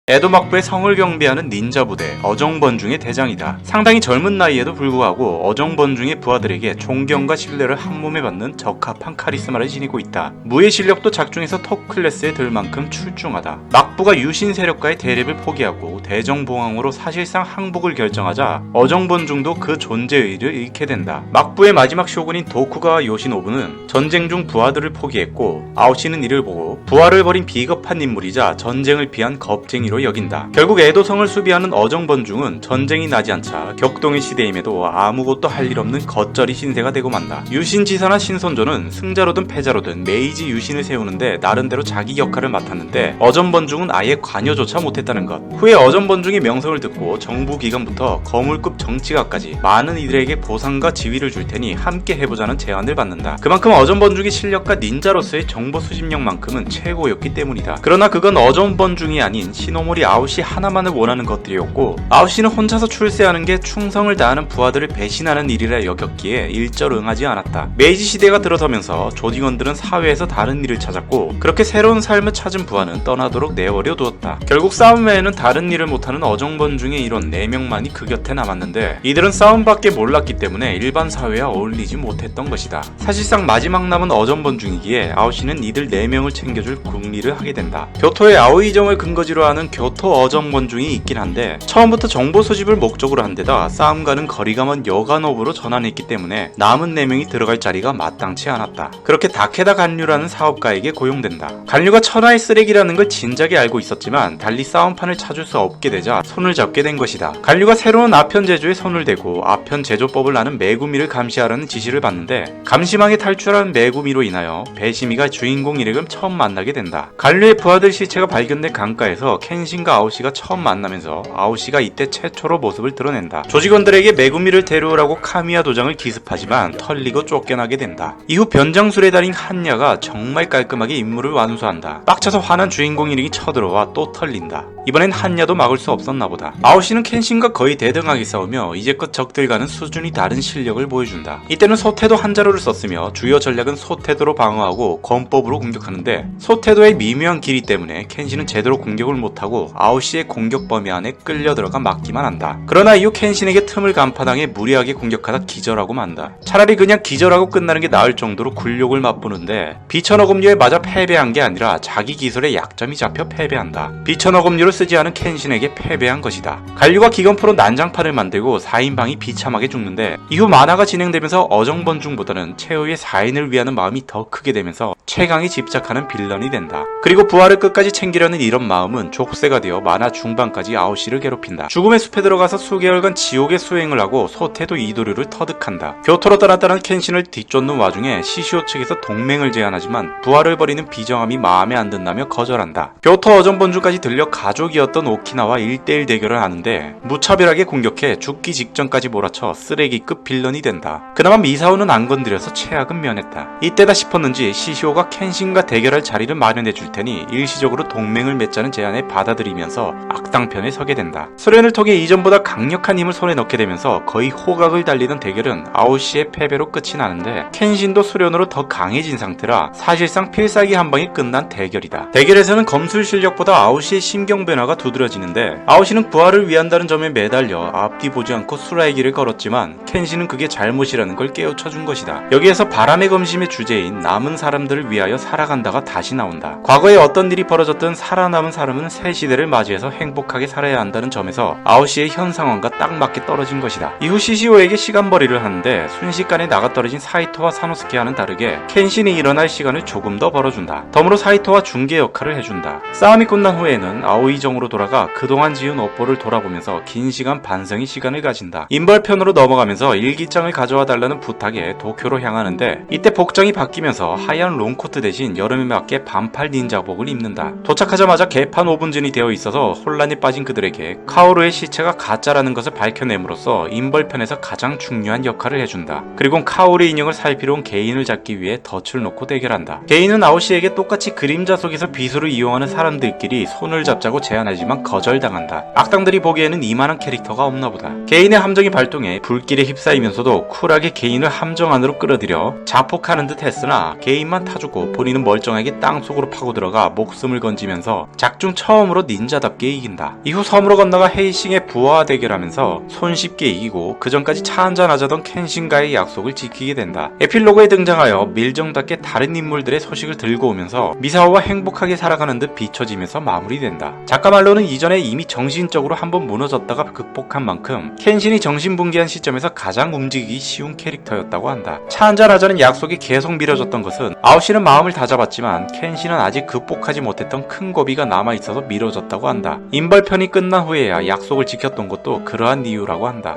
에도 막부의 성을 경비하는 닌자 부대 어정번중의 대장이다. 상당히 젊은 나이에도 불구하고 어정번중의 부하들에게 존경과 신뢰를 한몸에 받는 적합한 카리스마를 지니고 있다. 무예 실력도 작중에서 톱 클래스에 들 만큼 출중하다. 막부가 유신 세력과의 대립을 포기하고 대정봉황으로 사실상 항복을 결정하자 어정번중도 그 존재의의를 잃게 된다. 막부의 마지막 쇼군인 도쿠가와 요시노부는 전쟁 중 부하들을 포기했고 아오시는 이를 보고 부하를 버린 비겁한 인물이자 전쟁을 피한 겁쟁이로 여긴다. 결국 에도성을 수비하는 어정번중은 전쟁이 나지 않자 격동의 시대임에도 아무것도 할 일 없는 겉절이 신세가 되고 만다. 유신지사나 신선조는 승자로든 패자로든 메이지 유신을 세우는데 나름대로 자기 역할을 맡았는데 어정번중은 아예 관여조차 못했다는 것. 후에 어정번중의 명성을 듣고 정부기관부터 거물급 정치가까지 많은 이들에게 보상과 지위를 줄 테니 함께 해보자는 제안을 받는다. 그만큼 어정번중의 실력과 닌자로서의 정보 수집력만큼은 최고였기 때문이다. 그러나 그건 어정번중이 아닌 시노모리 아오시 하나만을 원하는 것들이었고 아오시는 혼자서 출세하는 게 충성을 다하는 부하들을 배신하는 일이라 여겼기에 일절 응하지 않았다. 메이지 시대가 들어서면서 조직원들은 사회에서 다른 일을 찾았고 그렇게 새로운 삶을 찾은 부하는 떠나도록 내버려 두었다. 결국 싸움 외에는 다른 일을 못하는 어정번중의 일원 4명만이 그 곁에 남았는데 이들은 싸움밖에 몰랐기 때문에 일반 사회와 어울리지 못했던 것이다. 사실상 마지막 남은 어정번중이기에 아오시는 이들 4명을 챙겨줄 궁리를 하게 된다. 교토의 아오이정을 근거지로 하는 교토 어정번중이 있긴 한데 처음부터 정보 수집을 목적으로 한 데다 싸움과는 거리가 먼 여간업으로 전환했기 때문에 남은 4명이 들어갈 자리가 마땅치 않았다. 그렇게 다케다 간류라는 사업가에게 고용된다. 간류가 천하의 쓰레기라는 걸 진작에 알고 있었지만 달리 싸움판을 찾을 수 없게 되자 손을 잡게 된 것이다. 간류가 새로운 아편 제조에 손을 대고 아편 제조법을 아는 메구미를 감시하라는 지시를 받는데 감시망에 탈출한 메구미로 인하여 배시미가 주인공 일행을 처음 만나게 된다. 간류의 부하들 시체가 발견된 강가에서 켄신과 아오시가 처음 만나면서 아오시가 이때 최초로 모습을 드러낸다. 조직원들에게 메구미를 데려오라고 카미야 도장을 기습하지만 털리고 쫓겨나게 된다. 이후 변장술의 달인 한야가 정말 깔끔하게 임무를 완수한다. 빡쳐서 화난 주인공 일행이 쳐들어와 또 털린다. 이번엔 한야도 막을 수 없었나 보다. 아오시는 켄신과 거의 대등하게 싸우며 이제껏 적들과는 수준이 다른 실력을 보여준다. 이때는 소태도 한자로를 썼으며 주요 전략은 소태도로 방어하고 권법으로 공격하는데 소태도의 미묘한 길이 때문에 켄신은 제대로 공격을 못하고 아오시의 공격 범위 안에 끌려 들어가 막기만 한다. 그러나 이후 켄신에게 틈을 간파당해 무리하게 공격하다 기절하고 만다. 차라리 그냥 기절하고 끝나는 게 나을 정도로 굴욕을 맛보는데 비천어금류에 맞아 패배한 게 아니라 자기 기술에 약점이 잡혀 패배한다. 비천어금류를 쓰지 않은 켄신에게 패배한 것이다. 간류가 기건포로 난장판을 만들고 4인방이 비참하게 죽는데 이후 만화가 진행되면서 어정번중보다는 최후의 4인을 위하는 마음이 더 크게 되면서 최강에 집착하는 빌런이 된다. 그리고 부하를 끝까지 챙기려는 이런 마음은 족쇄가 되어 만화 중반까지 아오시를 괴롭힌다. 죽음의 숲에 들어가서 수개월간 지옥의 수행을 하고 소태도 이도류를 터득한다. 교토로 떠났다는 켄신을 뒤쫓는 와중에 시시오 측에서 동맹을 제안하지만 부하를 버리는 비정함이 마음에 안 든다며 거절한다. 교토 어정번중까지 들려 가족이었던 오키나와 1대1 대결을 하는데 무차별하게 공격해 죽기 직전까지 몰아쳐 쓰레기급 빌런이 된다. 그나마 미사오는 안 건드려서 최악은 면했다. 이때다 싶었는지 시시오가 켄신과 대결할 자리를 마련해 줄 테니 일시적으로 동맹을 맺자는 제안에 받아들이면서 악당편에 서게 된다. 수련을 통해 이전보다 강력한 힘을 손에 넣게 되면서 거의 호각을 달리던 대결은 아오시의 패배로 끝이 나는데 켄신도 수련으로 더 강해진 상태라 사실상 필살기 한 방에 끝난 대결이다. 대결에서는 검술 실력보다 아오시의 심경 변화가 두드러지는데 아오시는 부하를 위한다는 점에 매달려 앞뒤 보지 않고 수라의 길을 걸었지만 켄신은 그게 잘못이라는 걸 깨우쳐준 것이다. 여기에서 바람의 검심의 주제인 남은 사람들을 위하여 살아간다가 다시 나온다. 과거에 어떤 일이 벌어졌든 살아남은 사람은 새 시대를 맞이해서 행복하게 살아야 한다는 점에서 아오시의 현 상황과 딱 맞게 떨어진 것이다. 이후 시시오에게 시간벌이를 하는데 순식간에 나가떨어진 사이토와 사노스케와는 다르게 켄신이 일어날 시간을 조금 더 벌어준다. 덤으로 사이토와 중개 역할을 해준다. 싸움이 끝난 후에는 아오이정으로 돌아가 그동안 지은 업보를 돌아보면서 긴 시간 반성의 시간을 가진다. 인벌편으로 넘어가면서 일기장을 가져와 달라는 부탁에 도쿄로 향하는데 이때 복장이 바뀌면서 하얀 롱코트 대신 여름에 맞게 반팔 닌자복을 입는다. 도착하자마자 개판 오븐진이 되어 있어서 혼란에 빠진 그들에게 카오루의 시체가 가짜라는 것을 밝혀냄으로써 인벌편에서 가장 중요한 역할을 해준다. 그리고 카오루 인형을 살피러 온 개인을 잡기 위해 덫을 놓고 대결한다. 개인은 아오시에게 똑같이 그림자 속에서 비수를 이용하는 사람들끼리 손을 잡자고 제안하지만 거절당한다. 악당들이 보기에는 이만한 캐릭터가 없나보다. 개인의 함정이 발동해 불길에 휩싸이면서도 쿨하게 개인을 함정 안으로 끌어들여 자폭하는 듯 했으나 개인만 타주고 본인은 멀쩡하게 땅속으로 파고들어가 목숨을 건지면서 작중 처음으로 닌자답게 이긴다. 이후 섬으로 건너가 헤이싱의 부하와 대결하면서 손쉽게 이기고 그전까지 차 한잔하자던 켄신과의 약속을 지키게 된다. 에필로그에 등장하여 밀정답게 다른 인물들의 소식을 들고 오면서 미사오와 행복하게 살아가는 듯 비춰지면서 마무리된다. 작가 말로는 이전에 이미 정신적으로 한번 무너졌다가 극복한 만큼 켄신이 정신붕괴한 시점에서 가장 움직이기 쉬운 캐릭터였다고 한다. 차 한잔하자는 약속이 계속 미뤄졌던 것은 아오시는 마음을 다잡았지만 켄신은 아직 극복하지 못했던 큰 고비가 남아있어서 미뤄졌다고 한다. 인벌편이 끝난 후에야 약속을 지켰던 것도 그러한 이유라고 한다.